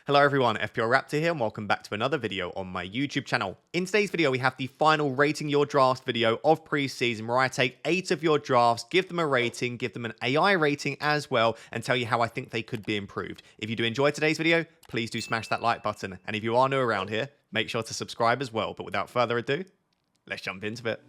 Hello everyone, FPL Raptor here and welcome back to another video on my YouTube channel. In today's video we have the final rating your drafts video of pre-season where I take 8 of your drafts, give them a rating, give them an AI rating as well and tell you how I think they could be improved. If you do enjoy today's video, please do smash that like button, and if you are new around here, make sure to subscribe as well. But without further ado, let's jump into it.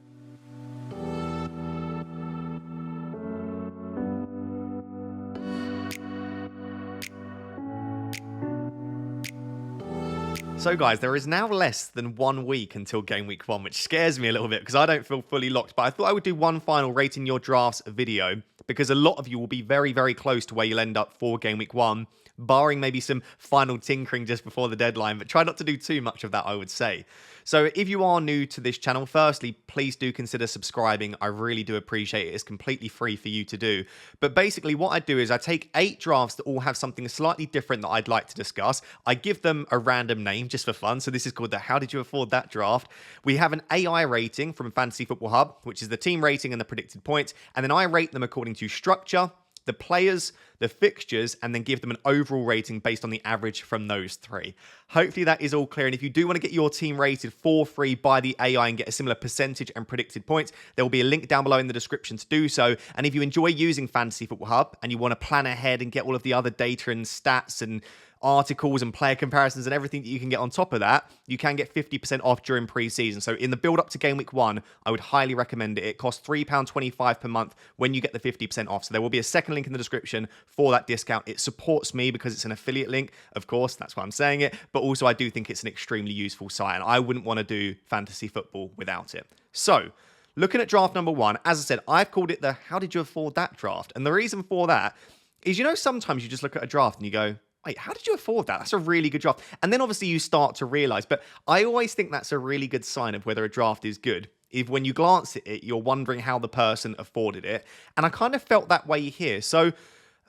So guys, there is now less than 1 week until Game Week 1, which scares me a little bit because I don't feel fully locked. But I thought I would do one final rating your drafts video because a lot of you will be very, very close to where you'll end up for Game Week 1, barring maybe some final tinkering just before the deadline. But try not to do too much of that, I would say. So if you are new to this channel, firstly, please do consider subscribing. I really do appreciate it. It's completely free for you to do. But basically what I do is I take 8 drafts that all have something slightly different that I'd like to discuss. I give them a random name just for fun. So this is called the How Did You Afford That draft. We have an AI rating from FFHUB, which is the team rating and the predicted points. And then I rate them according to structure, the players, the fixtures, and then give them an overall rating based on the average from those 3. Hopefully that is all clear. And if you do want to get your team rated for free by the AI and get a similar percentage and predicted points, there will be a link down below in the description to do so. And if you enjoy using FFHUB and you want to plan ahead and get all of the other data and stats and articles and player comparisons and everything that you can get on top of that, you can get 50% off during pre-season. So in the build up to Game Week 1, I would highly recommend it. It costs £3.25 per month when you get the 50% off. So there will be a second link in the description for that discount. It supports me because it's an affiliate link, of course, that's why I'm saying it. But also I do think it's an extremely useful site and I wouldn't want to do fantasy football without it. So looking at draft number 1, as I said, I've called it the How Did You Afford That draft? And the reason for that is, you know, sometimes you just look at a draft and you go, wait, how did you afford that? That's a really good draft. And then obviously you start to realize, but I always think that's a really good sign of whether a draft is good. If when you glance at it, you're wondering how the person afforded it. And I kind of felt that way here. So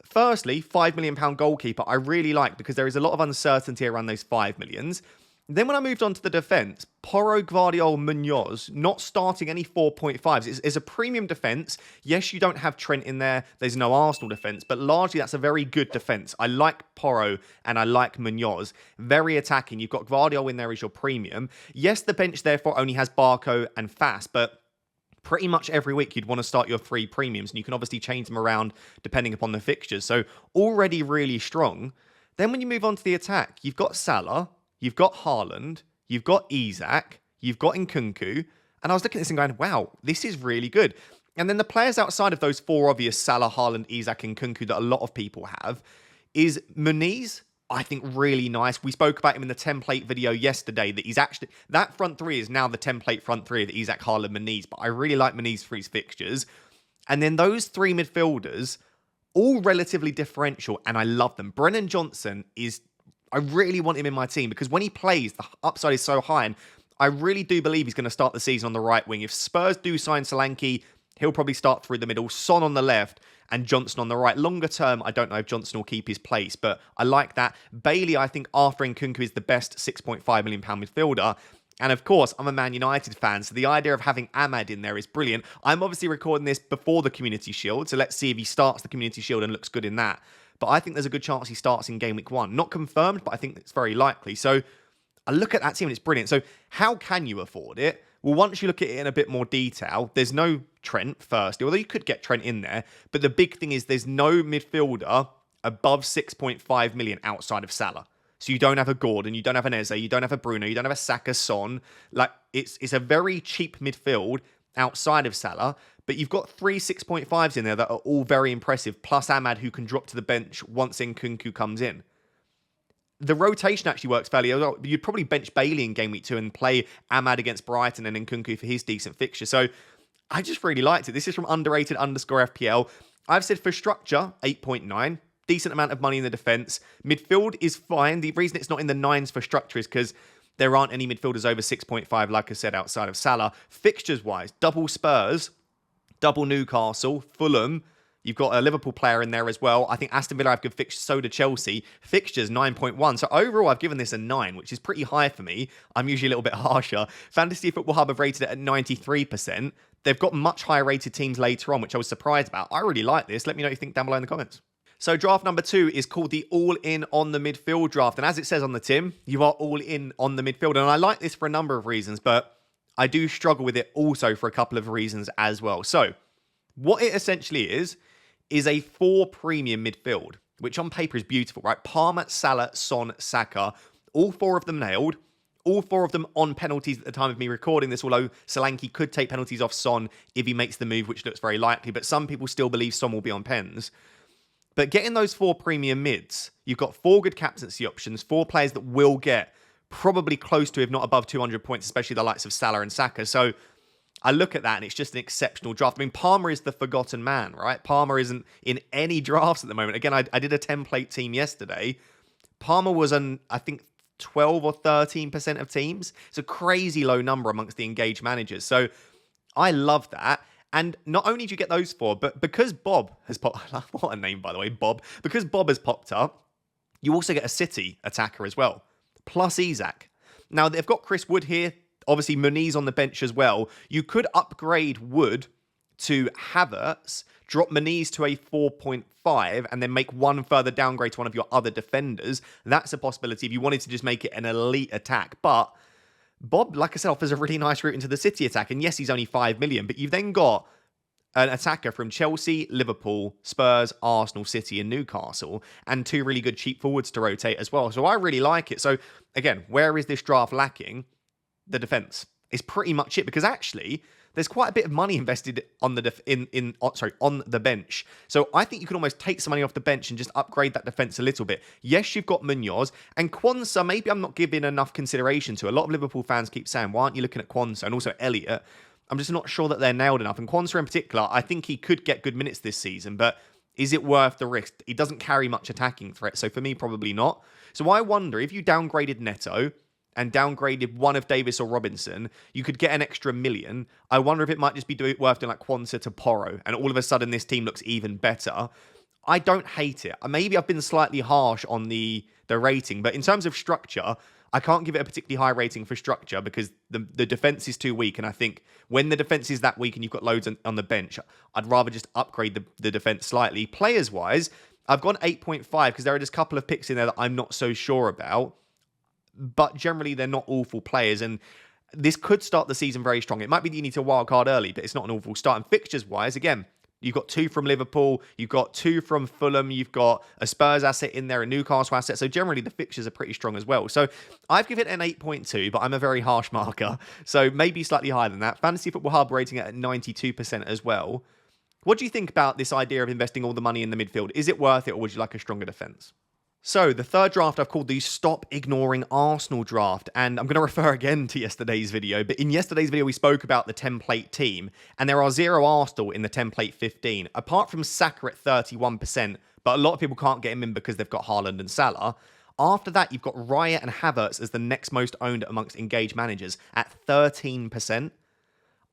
firstly, £5 million goalkeeper, I really like because there is a lot of uncertainty around those 5 millions. Then when I moved on to the defence, Porro, Guardiola, Munoz, not starting any 4.5s. It's a premium defence. Yes, you don't have Trent in there. There's no Arsenal defence, but largely that's a very good defence. I like Porro and I like Munoz. Very attacking. You've got Guardiola in there as your premium. Yes, the bench therefore only has Barco and Fast, but pretty much every week you'd want to start your 3 premiums, and you can obviously change them around depending upon the fixtures. So already really strong. Then when you move on to the attack, you've got Salah, you've got Haaland, you've got Isak, you've got Nkunku, and I was looking at this and going, wow, this is really good. And then the players outside of those 4 obvious, Salah, Haaland, Isak, and Nkunku, that a lot of people have, is Muniz, I think really nice. We spoke about him in the template video yesterday, that he's actually, that front 3 is now the template front 3 of Isak, Haaland, Muniz, but I really like Muniz for his fixtures. And then those 3 midfielders, all relatively differential, and I love them. Brennan Johnson is, I really want him in my team because when he plays, the upside is so high. And I really do believe he's going to start the season on the right wing. If Spurs do sign Solanke, he'll probably start through the middle. Son on the left and Johnson on the right. Longer term, I don't know if Johnson will keep his place, but I like that. Bailey, I think after Nkunku, is the best £6.5 million midfielder. And of course, I'm a Man United fan, so the idea of having Ahmad in there is brilliant. I'm obviously recording this before the Community Shield, so let's see if he starts the Community Shield and looks good in that. But I think there's a good chance he starts in Game Week 1. Not confirmed, but I think it's very likely. So I look at that team and it's brilliant. So how can you afford it? Well, once you look at it in a bit more detail, there's no Trent firstly, although you could get Trent in there. But the big thing is there's no midfielder above 6.5 million outside of Salah. So you don't have a Gordon, you don't have an Eze, you don't have a Bruno, you don't have a Saka, Son. Like it's a very cheap midfield outside of Salah. But you've got 3 6.5s in there that are all very impressive, plus Ahmad, who can drop to the bench once Nkunku comes in. The rotation actually works fairly well. You'd probably bench Bailey in Game Week 2 and play Ahmad against Brighton and Nkunku for his decent fixture. So I just really liked it. This is from underrated_FPL. I've said for structure, 8.9. Decent amount of money in the defence. Midfield is fine. The reason it's not in the 9s for structure is because there aren't any midfielders over 6.5, like I said, outside of Salah. Fixtures-wise, double Spurs, double Newcastle, Fulham. You've got a Liverpool player in there as well. I think Aston Villa have good fixtures, so do Chelsea. Fixtures, 9.1. So overall, I've given this a 9, which is pretty high for me. I'm usually a little bit harsher. Fantasy Football Hub have rated it at 93%. They've got much higher rated teams later on, which I was surprised about. I really like this. Let me know what you think down below in the comments. So draft number 2 is called the all-in on the midfield draft. And as it says on the tin, you are all in on the midfield. And I like this for a number of reasons, but I do struggle with it also for a couple of reasons as well. So what it essentially is a 4 premium midfield, which on paper is beautiful, right? Palmer, Salah, Son, Saka, all 4 of them nailed. All 4 of them on penalties at the time of me recording this, although Solanke could take penalties off Son if he makes the move, which looks very likely. But some people still believe Son will be on pens. But getting those 4 premium mids, you've got 4 good captaincy options, 4 players that will get probably close to, if not above 200 points, especially the likes of Salah and Saka. So I look at that and it's just an exceptional draft. I mean, Palmer is the forgotten man, right? Palmer isn't in any drafts at the moment. Again, I did a template team yesterday. Palmer was on, I think, 12 or 13% of teams. It's a crazy low number amongst the engaged managers. So I love that. And not only do you get those 4, but because Bob has popped, what a name, by the way, Bob. Because Bob has popped up, you also get a City attacker as well, plus Isak. Now, they've got Chris Wood here. Obviously, Muniz on the bench as well. You could upgrade Wood to Havertz, drop Muniz to a 4.5, and then make one further downgrade to one of your other defenders. That's a possibility if you wanted to just make it an elite attack. But Bob, like I said, offers a really nice route into the City attack. And yes, he's only 5 million, but you've then got an attacker from Chelsea, Liverpool, Spurs, Arsenal, City, and Newcastle, and 2 really good cheap forwards to rotate as well. So I really like it. So again, where is this draft lacking? The defense is pretty much it, because actually there's quite a bit of money invested on the on the bench. So I think you can almost take some money off the bench and just upgrade that defense a little bit. Yes, you've got Munoz and Quansah. Maybe I'm not giving enough consideration to. A lot of Liverpool fans keep saying, why aren't you looking at Quansah? And also Elliott. I'm just not sure that they're nailed enough. And Quansah in particular, I think he could get good minutes this season, but is it worth the risk? He doesn't carry much attacking threat, so for me, probably not. So I wonder if you downgraded Neto and downgraded one of Davis or Robinson, you could get an extra million. I wonder if it might just be worth doing like Quansah to Porro, and all of a sudden this team looks even better. I don't hate it. Maybe I've been slightly harsh on the rating, but in terms of structure, I can't give it a particularly high rating for structure because the defense is too weak. And I think when the defense is that weak and you've got loads on the bench, I'd rather just upgrade the defense slightly. Players-wise, I've gone 8.5 because there are just a couple of picks in there that I'm not so sure about. But generally, they're not awful players. And this could start the season very strong. It might be that you need to wild card early, but it's not an awful start. And fixtures-wise, again, you've got 2 from Liverpool, you've got 2 from Fulham, you've got a Spurs asset in there, a Newcastle asset. So generally, the fixtures are pretty strong as well. So I've given it an 8.2, but I'm a very harsh marker. So maybe slightly higher than that. Fantasy Football Hub rating it at 92% as well. What do you think about this idea of investing all the money in the midfield? Is it worth it, or would you like a stronger defence? So the third draft I've called the Stop Ignoring Arsenal draft, and I'm going to refer again to yesterday's video, but in yesterday's video we spoke about the template team, and there are 0 Arsenal in the template 15, apart from Saka at 31%, but a lot of people can't get him in because they've got Haaland and Salah. After that, you've got Raya and Havertz as the next most owned amongst engaged managers at 13%.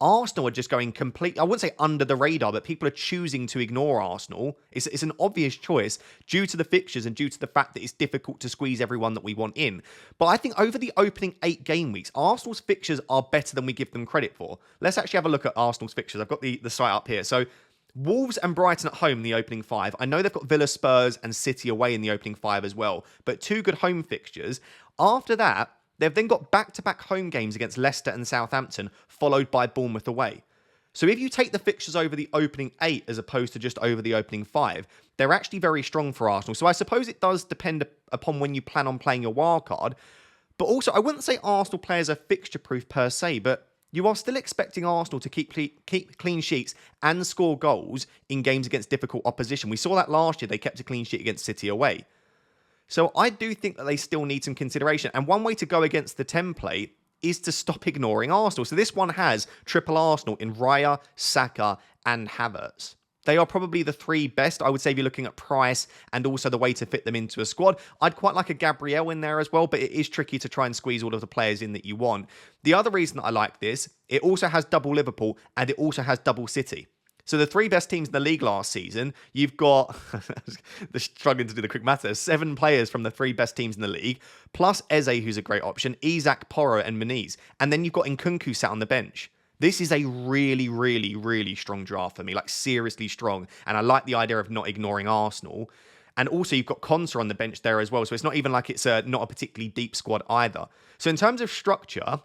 Arsenal are just going complete, I wouldn't say under the radar, but people are choosing to ignore Arsenal. It's an obvious choice due to the fixtures and due to the fact that it's difficult to squeeze everyone that we want in. But I think over the opening 8 game weeks, Arsenal's fixtures are better than we give them credit for. Let's actually have a look at Arsenal's fixtures. I've got the site up here. So Wolves and Brighton at home in the opening 5. I know they've got Villa, Spurs and City away in the opening 5 as well, but 2 good home fixtures. After that, they've then got back-to-back home games against Leicester and Southampton, followed by Bournemouth away. So if you take the fixtures over the opening 8 as opposed to just over the opening 5, they're actually very strong for Arsenal. So I suppose it does depend upon when you plan on playing your wildcard. But also, I wouldn't say Arsenal players are fixture-proof per se, but you are still expecting Arsenal to keep clean sheets and score goals in games against difficult opposition. We saw that last year. They kept a clean sheet against City away. So I do think that they still need some consideration. And one way to go against the template is to stop ignoring Arsenal. So this one has triple Arsenal in Raya, Saka, and Havertz. They are probably the 3 best, I would say, if you're looking at price and also the way to fit them into a squad. I'd quite like a Gabriel in there as well, but it is tricky to try and squeeze all of the players in that you want. The other reason that I like this, it also has double Liverpool and it also has double City. So the 3 best teams in the league last season, you've got, struggling to do the quick maths, 7 players from the 3 best teams in the league, plus Eze, who's a great option, Isak, Porro, and Muniz. And then you've got Nkunku sat on the bench. This is a really, really, really strong draft for me, like seriously strong. And I like the idea of not ignoring Arsenal. And also you've got Konsa on the bench there as well. So it's not even like it's not a particularly deep squad either. So in terms of structure,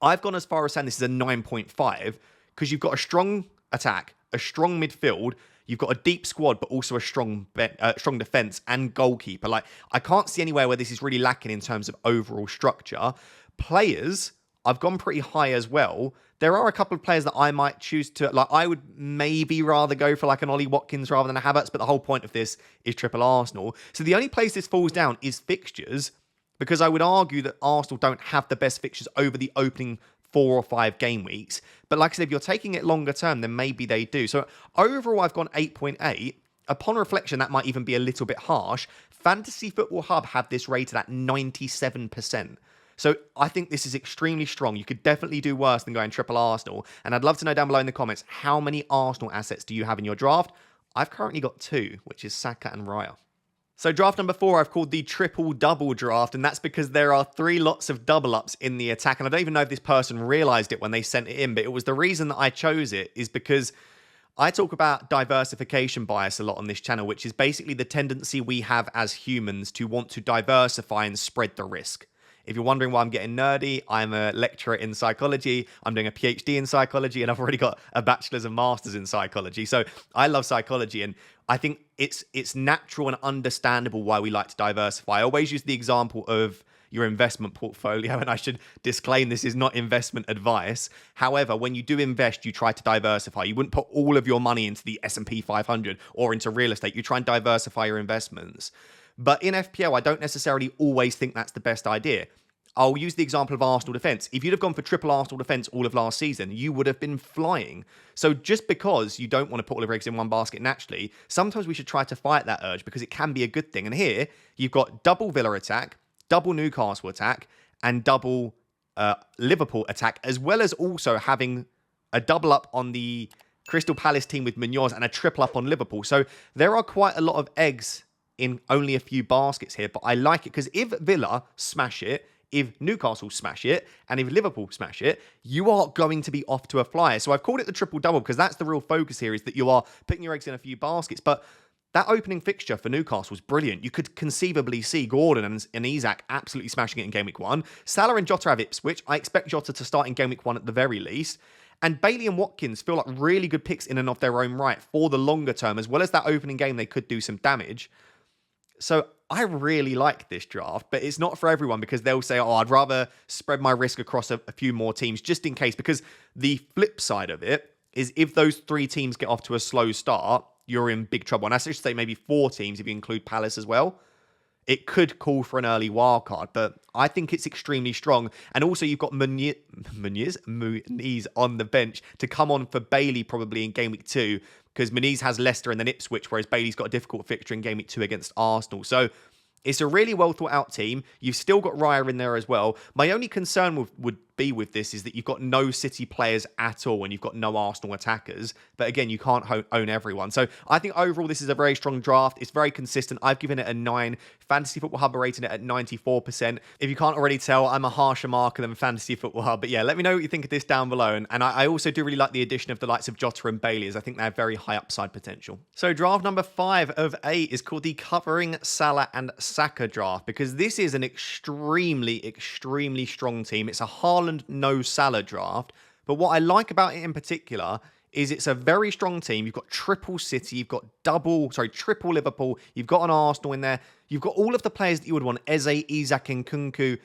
I've gone as far as saying this is a 9.5 because you've got a strong attack, a strong midfield, you've got a deep squad, but also a strong defense and goalkeeper. Like, I can't see anywhere where this is really lacking in terms of overall structure. Players, I've gone pretty high as well. There are a couple of players that I might choose to, like, I would maybe rather go for like an Ollie Watkins rather than a Havertz, but the whole point of this is triple Arsenal. So the only place this falls down is fixtures, because I would argue that Arsenal don't have the best fixtures over the opening 4 or 5 game weeks. But like I said, if you're taking it longer term, then maybe they do. So overall, I've gone 8.8. Upon reflection, that might even be a little bit harsh. Fantasy Football Hub have this rated at 97%. So I think this is extremely strong. You could definitely do worse than going triple Arsenal. And I'd love to know down below in the comments, how many Arsenal assets do you have in your draft? I've currently got 2, which is Saka and Raya. So draft number 4, I've called the triple-double draft, and that's because there are 3 lots of double-ups in the attack. And I don't even know if this person realised it when they sent it in, but it was the reason that I chose it is because I talk about diversification bias a lot on this channel, which is basically the tendency we have as humans to want to diversify and spread the risk. If you're wondering why I'm getting nerdy, I'm a lecturer in psychology. I'm doing a PhD in psychology, and I've already got a bachelor's and master's in psychology. So I love psychology, and I think it's natural and understandable why we like to diversify. I always use the example of your investment portfolio, and I should disclaim this is not investment advice. However, when you do invest, you try to diversify. You wouldn't put all of your money into the S&P 500 or into real estate. You try and diversify your investments. But in FPL, I don't necessarily always think that's the best idea. I'll use the example of Arsenal defence. If you'd have gone for triple Arsenal defence all of last season, you would have been flying. So just because you don't want to put all of your eggs in one basket naturally, sometimes we should try to fight that urge because it can be a good thing. And here, you've got double Villa attack, double Newcastle attack, and double Liverpool attack, as well as also having a double up on the Crystal Palace team with Munoz and a triple up on Liverpool. So there are quite a lot of eggs in only a few baskets here, but I like it because if Villa smash it, if Newcastle smash it, and if Liverpool smash it, you are going to be off to a flyer. So I've called it the triple-double because that's the real focus here, is that you are putting your eggs in a few baskets. But that opening fixture for Newcastle was brilliant. You could conceivably see Gordon and Isak absolutely smashing it in Game Week 1. Salah and Jota have Ipswich. I expect Jota to start in Game Week 1 at the very least. And Bailey and Watkins feel like really good picks in and of their own right for the longer term, as well as that opening game they could do some damage. So I really like this draft, but it's not for everyone because they'll say, oh, I'd rather spread my risk across a few more teams just in case. Because the flip side of it is if those 3 teams get off to a slow start, you're in big trouble. And I should say maybe 4 teams if you include Palace as well. It could call for an early wildcard, but I think it's extremely strong. And also you've got Muniz on the bench to come on for Bailey probably in Game Week 2, because Muniz has Leicester and then Ipswich, whereas Bailey's got a difficult fixture in Game Week 2 against Arsenal. So it's a really well thought out team. You've still got Raya in there as well. My only concern would be with this is that you've got no City players at all and you've got no Arsenal attackers. But again, you can't own everyone. So I think overall this is a very strong draft. It's very consistent. I've given it a 9. Fantasy Football Hub are rating it at 94%. If you can't already tell, I'm a harsher marker than Fantasy Football Hub. But yeah, let me know what you think of this down below. And I also do really like the addition of the likes of Jota and Bailey, as I think they have very high upside potential. So draft number 5 of 8 is called the Covering Salah and Saka draft, because this is an extremely strong team. It's a Haaland no Salah draft. But what I like about it in particular is it's a very strong team. You've got triple City, you've got triple Liverpool, you've got an Arsenal in there, you've got all of the players that you would want, Eze, Isak and Kunku.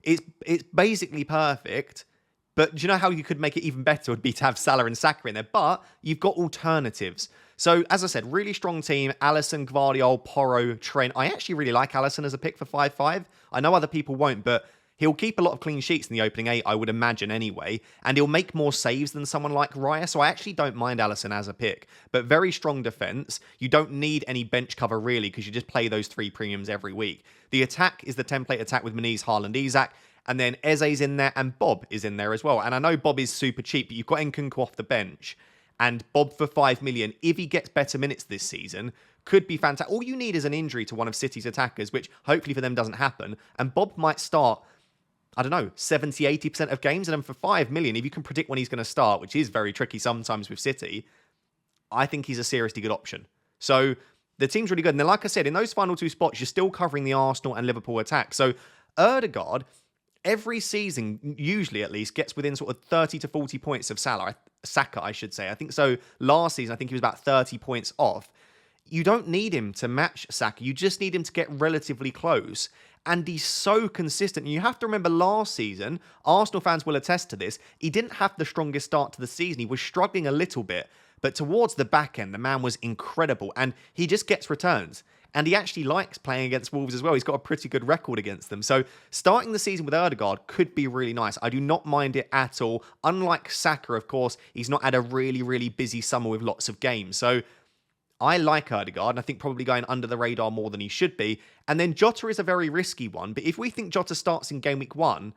It's basically perfect. But do you know how you could make it even better would be to have Salah and Saka in there, but you've got alternatives. So, as I said, really strong team. Alisson, Gvardiol, Porro, Trent. I actually really like Alisson as a pick for 5.5. I know other people won't, but he'll keep a lot of clean sheets in the opening 8, I would imagine anyway. And he'll make more saves than someone like Raya. So I actually don't mind Alisson as a pick. But very strong defence. You don't need any bench cover really, because you just play those 3 premiums every week. The attack is the template attack with Muniz, Haaland, Isak. And then Eze's in there and Bob is in there as well. And I know Bob is super cheap, but you've got Nkunku off the bench. And Bob for 5 million, if he gets better minutes this season, could be fantastic. All you need is an injury to one of City's attackers, which hopefully for them doesn't happen. And Bob might start, I don't know, 70, 80% of games. And then for 5 million, if you can predict when he's going to start, which is very tricky sometimes with City, I think he's a seriously good option. So the team's really good. And then, like I said, in those final two spots, you're still covering the Arsenal and Liverpool attack. So Ødegaard, every season, usually at least, gets within sort of 30 to 40 points of Saka, I should say. I think so. Last season, I think he was about 30 points off. You don't need him to match Saka. You just need him to get relatively close. And he's so consistent. And you have to remember last season, Arsenal fans will attest to this, he didn't have the strongest start to the season. He was struggling a little bit. But towards the back end, the man was incredible. And he just gets returns. And he actually likes playing against Wolves as well. He's got a pretty good record against them. So starting the season with Ødegaard could be really nice. I do not mind it at all. Unlike Saka, of course, he's not had a really, really busy summer with lots of games. So I like Ødegaard, and I think probably going under the radar more than he should be. And then Jota is a very risky one. But if we think Jota starts in game week 1,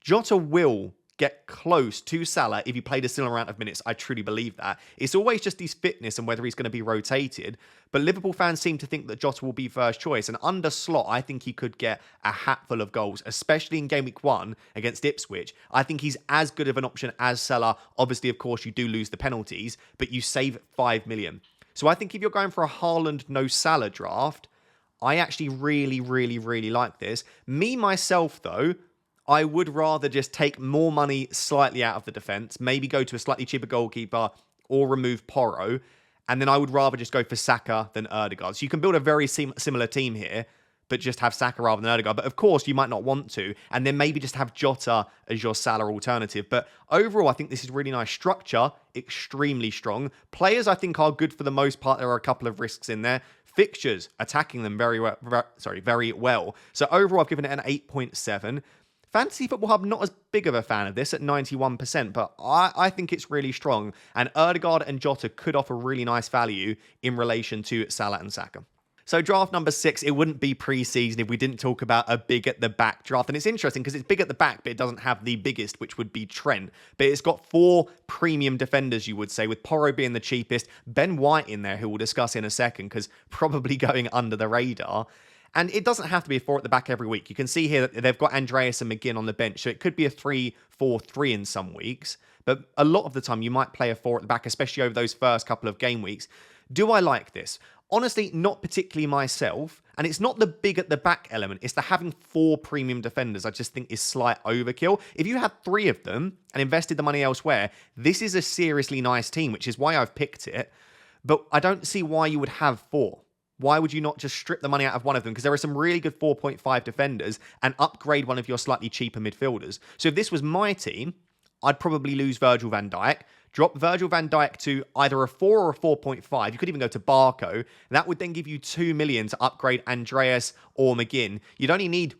Jota will get close to Salah if he played a similar amount of minutes. I truly believe that. It's always just his fitness and whether he's going to be rotated. But Liverpool fans seem to think that Jota will be first choice. And under slot, I think he could get a hatful of goals, especially in game week 1 against Ipswich. I think he's as good of an option as Salah. Obviously, of course, you do lose the penalties, but you save 5 million. So I think if you're going for a Haaland, no Salah draft, I actually really, really, really like this. Me, myself, though, I would rather just take more money slightly out of the defence, maybe go to a slightly cheaper goalkeeper or remove Porro, and then I would rather just go for Saka than Ødegaard. So you can build a very similar team here, but just have Saka rather than Ødegaard. But of course, you might not want to, and then maybe just have Jota as your Salah alternative. But overall, I think this is really nice. Structure, extremely strong. Players, I think, are good for the most part. There are a couple of risks in there. Fixtures, attacking them very well. So overall, I've given it an 8.7. Fantasy Football Hub, not as big of a fan of this at 91%, but I think it's really strong. And Ødegaard and Jota could offer really nice value in relation to Salah and Saka. So draft number 6, it wouldn't be pre-season if we didn't talk about a big at the back draft. And it's interesting because it's big at the back, but it doesn't have the biggest, which would be Trent. But it's got 4 premium defenders, you would say, with Porro being the cheapest, Ben White in there, who we'll discuss in a second, because probably going under the radar. And it doesn't have to be a 4 at the back every week. You can see here that they've got Andreas and McGinn on the bench. So it could be a 3-4-3 in some weeks. But a lot of the time, you might play a 4 at the back, especially over those first couple of game weeks. Do I like this? Honestly, not particularly myself. And it's not the big at the back element. It's the having 4 premium defenders I just think is slight overkill. If you had 3 of them and invested the money elsewhere, this is a seriously nice team, which is why I've picked it. But I don't see why you would have 4. Why would you not just strip the money out of one of them? Because there are some really good 4.5 defenders and upgrade one of your slightly cheaper midfielders. So if this was my team, I'd probably lose Virgil van Dijk, drop Virgil van Dijk to either a 4 or a 4.5. You could even go to Barco. That would then give you 2 million to upgrade Andreas or McGinn. You'd only need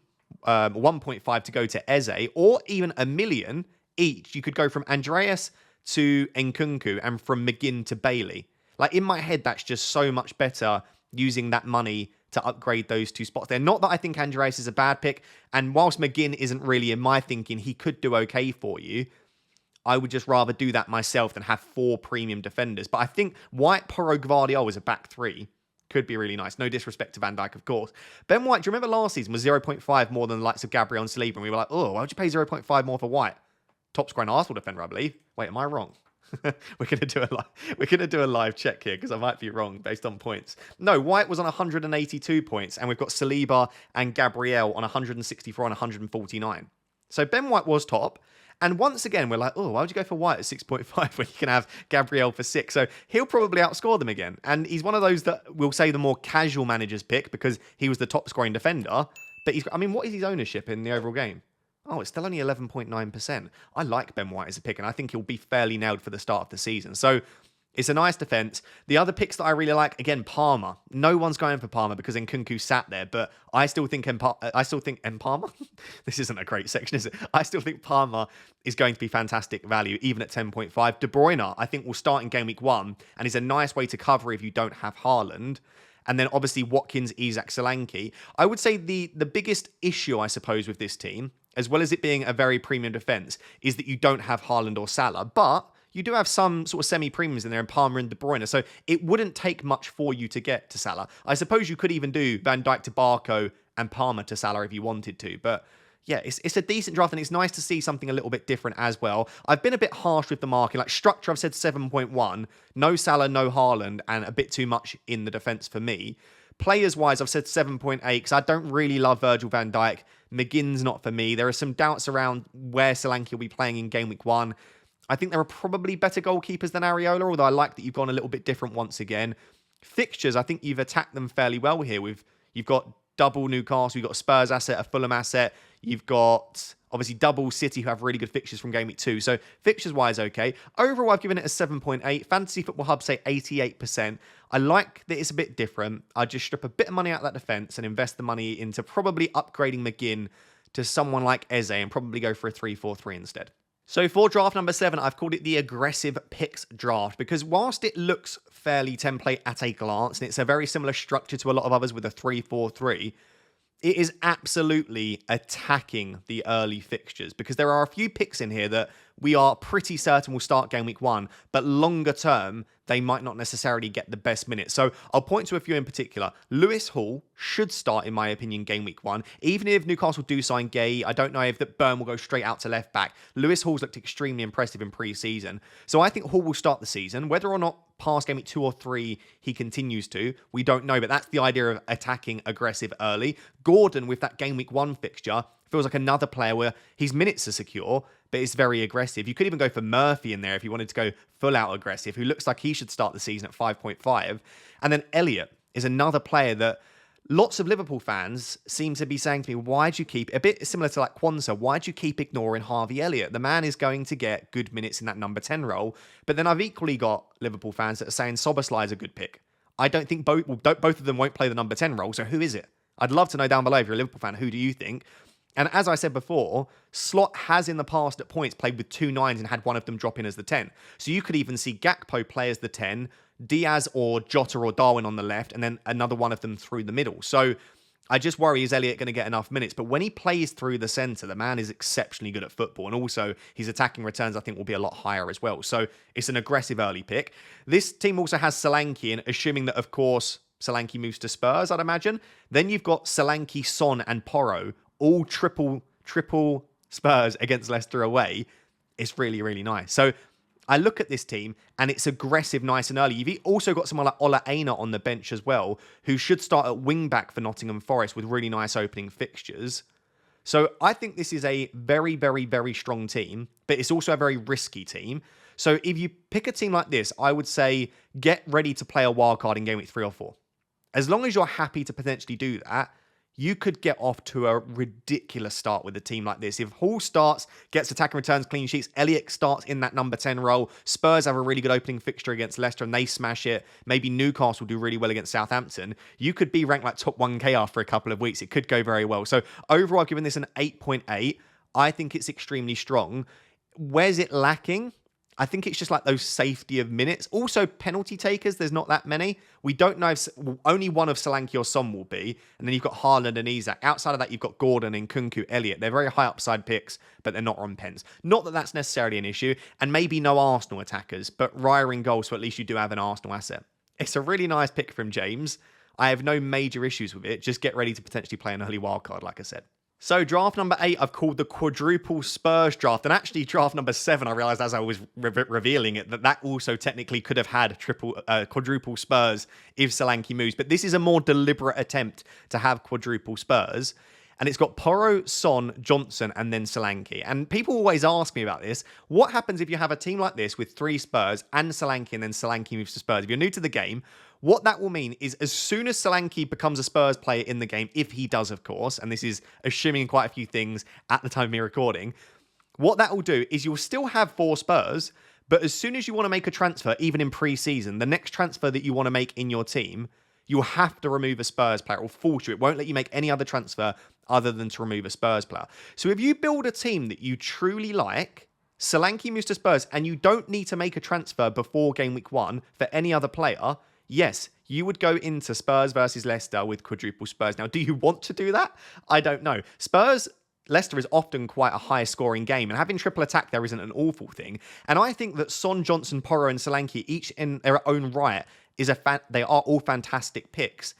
1.5 to go to Eze, or even $1 million each. You could go from Andreas to Nkunku and from McGinn to Bailey. Like, in my head, that's just so much better using that money to upgrade those 2 spots there. Not that I think Andreas is a bad pick, and whilst McGinn isn't really in my thinking, he could do okay for you. I would just rather do that myself than have 4 premium defenders. But I think White, Porro, Gvardiol as a back 3 could be really nice. No disrespect to Van Dijk, of course. Ben White, do you remember last season was 0.5 more than the likes of Gabriel and Saliba? And we were like, oh, why would you pay 0.5 more for White? Top scoring Arsenal defender, I believe. Wait, am I wrong? We're gonna do a live check here because I might be wrong based on points. No, White was on 182 points, and we've got Saliba and Gabriel on 164 and 149. So Ben White was top. And once again, we're like, oh, why would you go for White at 6.5 when you can have Gabriel for 6? So he'll probably outscore them again. And he's one of those that we'll say the more casual managers pick because he was the top scoring defender. But what is his ownership in the overall game? Oh, it's still only 11.9%. I like Ben White as a pick, and I think he'll be fairly nailed for the start of the season. So it's a nice defense. The other picks that I really like, again, Palmer. No one's going for Palmer because Nkunku sat there, but I still think Palmer. This isn't a great section, is it? I still think Palmer is going to be fantastic value, even at 10.5. De Bruyne, I think, will start in game week 1 and is a nice way to cover if you don't have Haaland. And then obviously Watkins, Isak, Solanke. I would say the biggest issue, I suppose, with this team, as well as it being a very premium defense, is that you don't have Haaland or Salah. But you do have some sort of semi-premiums in there in Palmer and De Bruyne. So it wouldn't take much for you to get to Salah. I suppose you could even do Van Dijk to Barco and Palmer to Salah if you wanted to. But yeah, it's a decent draft, and it's nice to see something a little bit different as well. I've been a bit harsh with the marking. Like structure, I've said 7.1. No Salah, no Haaland, and a bit too much in the defence for me. Players-wise, I've said 7.8 because I don't really love Virgil van Dijk. McGinn's not for me. There are some doubts around where Solanke will be playing in Game Week 1. I think there are probably better goalkeepers than Areola, although I like that you've gone a little bit different once again. Fixtures, I think you've attacked them fairly well here. You've got double Newcastle, you've got a Spurs asset, a Fulham asset, you've got obviously double City who have really good fixtures from Game Week 2. So fixtures-wise, okay. Overall, I've given it a 7.8. Fantasy Football Hub say 88%. I like that it's a bit different. I'd just strip a bit of money out of that defence and invest the money into probably upgrading McGinn to someone like Eze and probably go for a 3-4-3 instead. So for draft number 7, I've called it the aggressive picks draft because whilst it looks fairly template at a glance, and it's a very similar structure to a lot of others with a 3-4-3, it is absolutely attacking the early fixtures because there are a few picks in here that we are pretty certain will start Game Week 1, but longer term, they might not necessarily get the best minutes. So I'll point to a few in particular. Lewis Hall should start, in my opinion, Game Week 1. Even if Newcastle do sign Gay, I don't know if that Burn will go straight out to left back. Lewis Hall's looked extremely impressive in pre-season. So I think Hall will start the season. Whether or not past Game Week 2 or 3 he continues to, we don't know. But that's the idea of attacking aggressive early. Gordon, with that Game Week 1 fixture, feels like another player where his minutes are secure, but it's very aggressive. You could even go for Murphy in there if you wanted to go full out aggressive, who looks like he should start the season at 5.5. And then Elliott is another player that lots of Liverpool fans seem to be saying to me, why'd you keep, a bit similar to like Kwanzaa, why'd you keep ignoring Harvey Elliott? The man is going to get good minutes in that number 10 role. But then I've equally got Liverpool fans that are saying Szoboszlai is a good pick. I don't think both of them won't play the number 10 role, so who is it? I'd love to know down below if you're a Liverpool fan, who do you think? And as I said before, Slot has in the past at points played with 2 9s and had one of them drop in as the 10. So you could even see Gakpo play as the 10, Diaz or Jota or Darwin on the left, and then another one of them through the middle. So I just worry, is Elliott going to get enough minutes? But when he plays through the centre, the man is exceptionally good at football. And also, his attacking returns, I think, will be a lot higher as well. So it's an aggressive early pick. This team also has Solanke, and assuming that, of course, Solanke moves to Spurs, I'd imagine. Then you've got Solanke, Son, and Porro, all triple Spurs against Leicester away. It's really, really nice. So I look at this team and it's aggressive, nice and early. You've also got someone like Ola Aina on the bench as well, who should start at wing back for Nottingham Forest with really nice opening fixtures. So I think this is a very, very, very strong team, but it's also a very risky team. So if you pick a team like this, I would say get ready to play a wildcard in Game Week 3 or 4. As long as you're happy to potentially do that, you could get off to a ridiculous start with a team like this. If Hall starts, gets attacking returns, clean sheets, Elliott starts in that number 10 role, Spurs have a really good opening fixture against Leicester and they smash it, maybe Newcastle do really well against Southampton, you could be ranked like top 1k after a couple of weeks. It could go very well. So overall, I've given this an 8.8. I think it's extremely strong. Where's it lacking? I think it's just like those safety of minutes. Also, penalty takers, there's not that many. We don't know if only one of Solanke or Son will be. And then you've got Haaland and Isak. Outside of that, you've got Gordon and Kunku, Elliott. They're very high upside picks, but they're not on pens. Not that that's necessarily an issue. And maybe no Arsenal attackers, but Raya in goal, so at least you do have an Arsenal asset. It's a really nice pick from James. I have no major issues with it. Just get ready to potentially play an early wildcard, like I said. So draft number 8, I've called the quadruple Spurs draft. And actually draft number 7, I realised as I was revealing it, that also technically could have had quadruple Spurs if Solanke moves. But this is a more deliberate attempt to have quadruple Spurs. And it's got Porro, Son, Johnson, and then Solanke. And people always ask me about this. What happens if you have a team like this with 3 Spurs and Solanke, and then Solanke moves to Spurs? If you're new to the game, what that will mean is as soon as Solanke becomes a Spurs player in the game, if he does, of course, and this is assuming quite a few things at the time of me recording, what that will do is you'll still have 4 Spurs, but as soon as you want to make a transfer, even in pre-season, the next transfer that you want to make in your team, you'll have to remove a Spurs player. It will force you. It won't let you make any other transfer other than to remove a Spurs player. So if you build a team that you truly like, Solanke moves to Spurs, and you don't need to make a transfer before Game Week 1 for any other player, yes, you would go into Spurs versus Leicester with quadruple Spurs. Now, do you want to do that? I don't know. Leicester is often quite a high scoring game, and having triple attack there isn't an awful thing. And I think that Son, Johnson, Porro, and Solanke, each in their own right, they are all fantastic picks.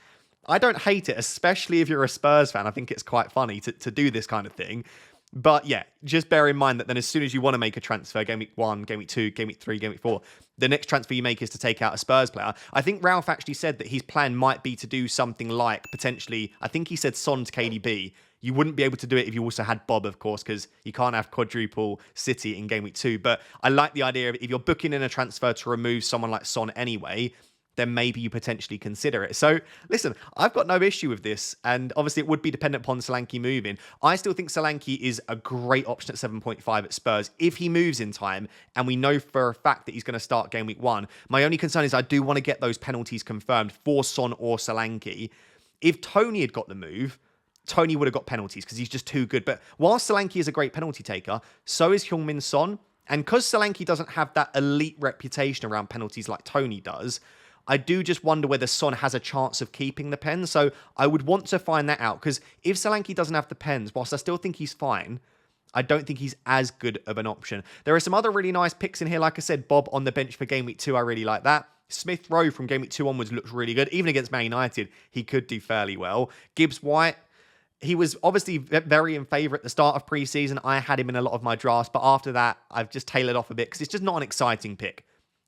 I don't hate it, especially if you're a Spurs fan. I think it's quite funny to do this kind of thing. But yeah, just bear in mind that then as soon as you want to make a transfer, game week 1, game week 2, game week 3, game week 4, the next transfer you make is to take out a Spurs player. I think Ralph actually said that his plan might be to do something like potentially, I think he said Son to KDB. You wouldn't be able to do it if you also had Bob, of course, because you can't have quadruple City in game week 2. But I like the idea of if you're booking in a transfer to remove someone like Son anyway, then maybe you potentially consider it. So, listen, I've got no issue with this, and obviously it would be dependent upon Solanke moving. I still think Solanke is a great option at 7.5 at Spurs if he moves in time, and we know for a fact that he's going to start game week 1. My only concern is I do want to get those penalties confirmed for Son or Solanke. If Tony had got the move, Tony would have got penalties because he's just too good. But while Solanke is a great penalty taker, so is Heung-min Son. And because Solanke doesn't have that elite reputation around penalties like Tony does, I do just wonder whether Son has a chance of keeping the pen. So I would want to find that out, because if Solanke doesn't have the pens, whilst I still think he's fine, I don't think he's as good of an option. There are some other really nice picks in here. Like I said, Bob on the bench for game week 2, I really like that. Smith Rowe from game week 2 onwards looks really good. Even against Man United, he could do fairly well. Gibbs White, he was obviously very in favour at the start of pre-season. I had him in a lot of my drafts, but after that, I've just tailored off a bit because it's just not an exciting pick.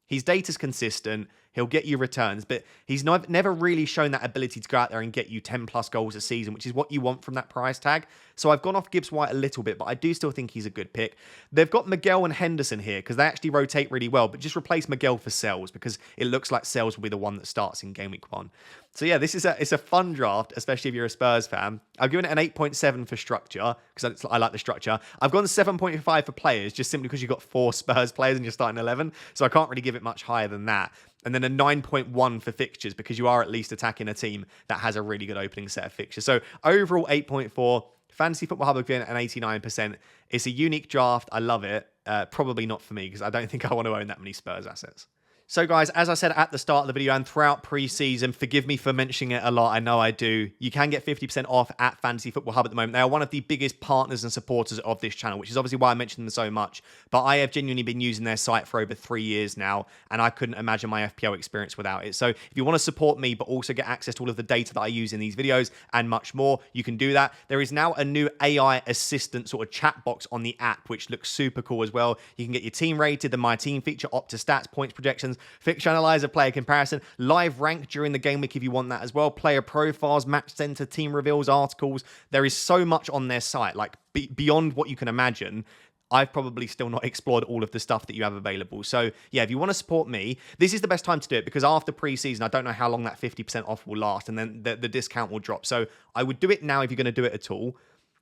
His data's consistent. He'll get you returns, but he's never really shown that ability to go out there and get you 10 plus goals a season, which is what you want from that price tag. So I've gone off Gibbs White a little bit, but I do still think he's a good pick. They've got Miguel and Henderson here because they actually rotate really well, but just replace Miguel for Sells because it looks like Sells will be the one that starts in game week 1. So yeah, it's a fun draft, especially if you're a Spurs fan. I've given it an 8.7 for structure because I like the structure. I've gone 7.5 for players just simply because you've got 4 Spurs players and you're starting 11. So I can't really give it much higher than that. And then a 9.1 for fixtures because you are at least attacking a team that has a really good opening set of fixtures. So overall 8.4. Fantasy Football Hub again at 89%. It's a unique draft. I love it. Probably not for me because I don't think I want to own that many Spurs assets. So guys, as I said at the start of the video and throughout pre-season, forgive me for mentioning it a lot, I know I do, you can get 50% off at Fantasy Football Hub at the moment. They are one of the biggest partners and supporters of this channel, which is obviously why I mention them so much. But I have genuinely been using their site for over 3 years now, and I couldn't imagine my FPL experience without it. So if you want to support me, but also get access to all of the data that I use in these videos and much more, you can do that. There is now a new AI assistant sort of chat box on the app, which looks super cool as well. You can get your team rated, the My Team feature, Opta stats, points projections, fixture analyzer, player comparison, live rank during the game week if you want that as well, player profiles, match center, team reveals, articles. There is so much on their site, like beyond what you can imagine. I've probably still not explored all of the stuff that you have available. So yeah, if you want to support me, this is the best time to do it because after pre-season, I don't know how long that 50% off will last and then the discount will drop. So I would do it now if you're going to do it at all.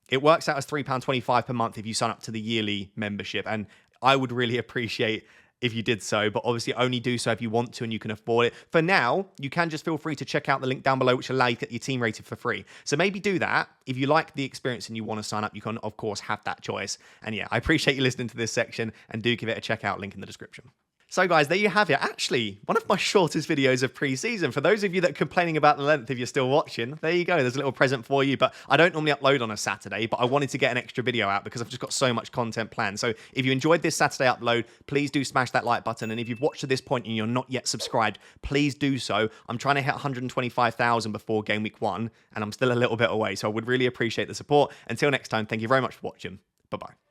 It works out as £3.25 per month if you sign up to the yearly membership. And I would really appreciate if you did so, but obviously only do so if you want to and you can afford it. For now, you can just feel free to check out the link down below, which allows you to get your team rated for free. So maybe do that. If you like the experience and you want to sign up, you can, of course, have that choice. And yeah, I appreciate you listening to this section and do give it a checkout link in the description. So guys, there you have it. Actually, one of my shortest videos of pre-season. For those of you that are complaining about the length, if you're still watching, there you go. There's a little present for you. But I don't normally upload on a Saturday, but I wanted to get an extra video out because I've just got so much content planned. So if you enjoyed this Saturday upload, please do smash that like button. And if you've watched to this point and you're not yet subscribed, please do so. I'm trying to hit 125,000 before game week 1, and I'm still a little bit away. So I would really appreciate the support. Until next time, thank you very much for watching. Bye-bye.